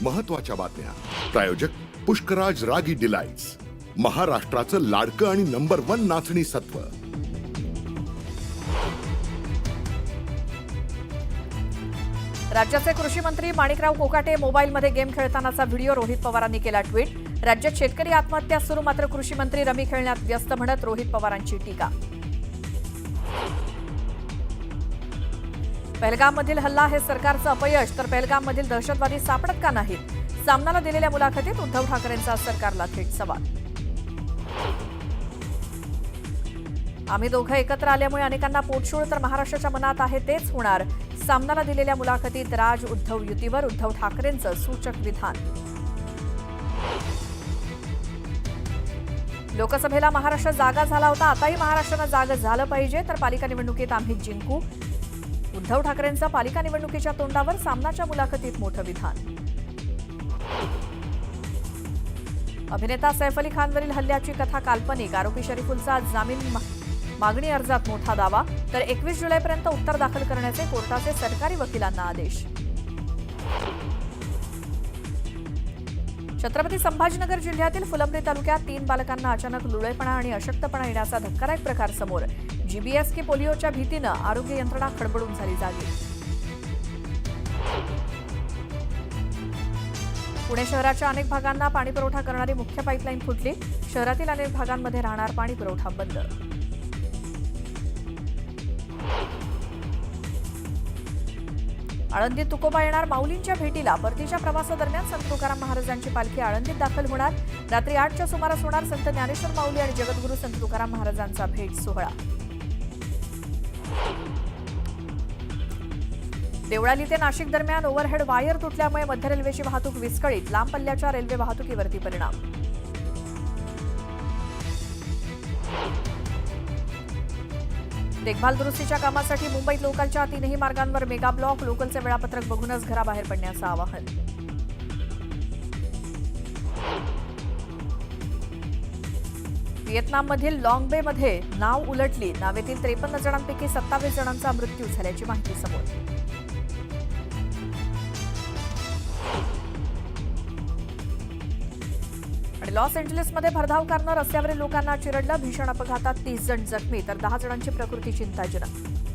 महत्त्वाच्या बातम्या. प्रायोजक पुष्कराज रागी डिलाइट्स, महाराष्ट्राचं लाडकं आणि नंबर 1 नाचणी सत्व. राज्याचे कृषी मंत्री माणिकराव कोकाटे मोबाईलमध्ये गेम खेळतानाचा व्हिडिओ रोहित पवारांनी केला ट्विट. राज्यात शेतकरी आत्महत्या सुरू, मात्र कृषी मंत्री रमी खेळण्यात व्यस्त म्हणत रोहित पवारांची टीका. पहलगाममधील हल्ला हे सरकारचं अपयश, तर पहलगाममधील दहशतवादी सापडत का नाहीत? सामनाला दिलेल्या मुलाखतीत उद्धव ठाकरेंचा सरकारला थेट सवाल. आम्ही दोघं एकत्र आल्यामुळे अनेकांना पोटशूळ, तर महाराष्ट्राच्या मनात आहे तेच होणार. सामनाला दिलेल्या मुलाखतीत राज उद्धव युतीवर उद्धव ठाकरेंचं सूचक विधान. लोकसभेला महाराष्ट्र जागा झाला होता, आताही महाराष्ट्रानं जागा झालं पाहिजे, तर पालिका निवडणुकीत आम्ही जिंकू. उद्धव ठाकरेंचं पालिका निवडणुकीच्या तोंडावर सामनाच्या मुलाखतीत मोठं विधान. अभिनेता सैफ अली खानवरील हल्ल्याची कथा काल्पनिक, आरोपी शरीफुलचा जामीन मागणी अर्जात मोठा दावा, तर 21 जुलैपर्यंत उत्तर दाखल करण्याचे कोर्टाचे सरकारी वकिलांना आदेश. छत्रपती संभाजीनगर जिल्ह्यातील फुलंब्री तालुक्यात 3 बालकांना अचानक लुळेपणा आणि अशक्तपणा येण्याचा धक्कादायक प्रकार समोर. जीबीएस की पोलिओच्या भीतीनं आरोग्य यंत्रणा खडबडून झाली जागी. पुणे शहराच्या अनेक भागांना पाणीपुरवठा करणारी मुख्य पाईपलाईन फुटली. शहरातील अनेक भागांमध्ये राहणार पाणीपुरवठा बंद. आळंदीत तुकोबा येणार माऊलींच्या भेटीला. परतीच्या प्रवासादरम्यान संत तुकाराम महाराजांची पालखी आळंदीत दाखल होणार. रात्री 8च्या सुमारास होणार संत ज्ञानेश्वर माऊली आणि जगद्गुरू संत तुकाराम महाराजांचा भेट सोहळा. देवळाली ते नाशिक दरम्यान ओव्हरहेड वायर तुटल्यामुळे मध्य रेल्वेची वाहतूक विस्कळीत. लांब पल्ल्याच्या रेल्वे वाहतुकीवरती परिणाम. देखभाल दुरुस्तीच्या कामासाठी मुंबईत लोकलच्या 3ही मार्गांवर मेगा ब्लॉक. लोकलचे वेळापत्रक बघूनच घराबाहेर पडण्याचं आवाहन. व्हिएतनाममधील लॉंग बे मध्ये नाव उलटली. नावेतील 53 जणांपैकी 27 जणांचा मृत्यू झाल्याची माहिती समोर. आणि लॉस एंजेलिसमध्ये भरधाव कारनं रस्त्यावरील लोकांना चिरडलं. भीषण अपघातात 30 जण जखमी, तर 10 जणांची प्रकृती चिंताजनक.